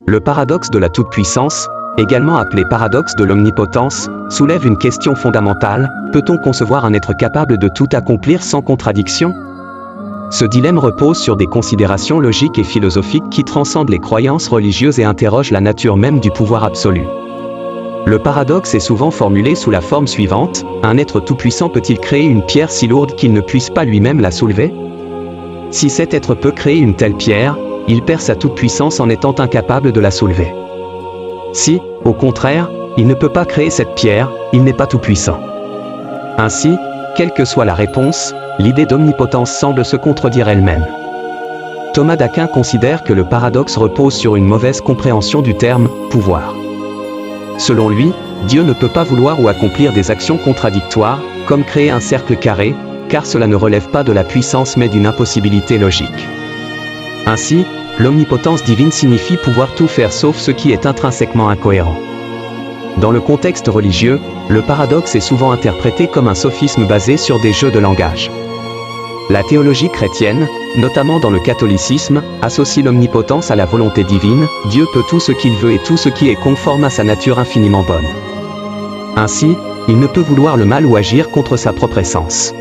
Le paradoxe de la toute-puissance, également appelé paradoxe de l'omnipotence, soulève une question fondamentale: peut-on concevoir un être capable de tout accomplir sans contradiction? Ce dilemme repose sur des considérations logiques et philosophiques qui transcendent les croyances religieuses et interrogent la nature même du pouvoir absolu. Le paradoxe est souvent formulé sous la forme suivante: un être tout-puissant peut-il créer une pierre si lourde qu'il ne puisse pas lui-même la soulever? Si cet être peut créer une telle pierre, il perd sa toute-puissance en étant incapable de la soulever. Si, au contraire, il ne peut pas créer cette pierre, il n'est pas tout-puissant. Ainsi, quelle que soit la réponse, l'idée d'omnipotence semble se contredire elle-même. Thomas d'Aquin considère que le paradoxe repose sur une mauvaise compréhension du terme « pouvoir ». Selon lui, Dieu ne peut pas vouloir ou accomplir des actions contradictoires, comme créer un cercle carré, car cela ne relève pas de la puissance mais d'une impossibilité logique. Ainsi, l'omnipotence divine signifie pouvoir tout faire sauf ce qui est intrinsèquement incohérent. Dans le contexte religieux, le paradoxe est souvent interprété comme un sophisme basé sur des jeux de langage. La théologie chrétienne, notamment dans le catholicisme, associe l'omnipotence à la volonté divine. Dieu peut tout ce qu'il veut et tout ce qui est conforme à sa nature infiniment bonne. Ainsi, il ne peut vouloir le mal ou agir contre sa propre essence.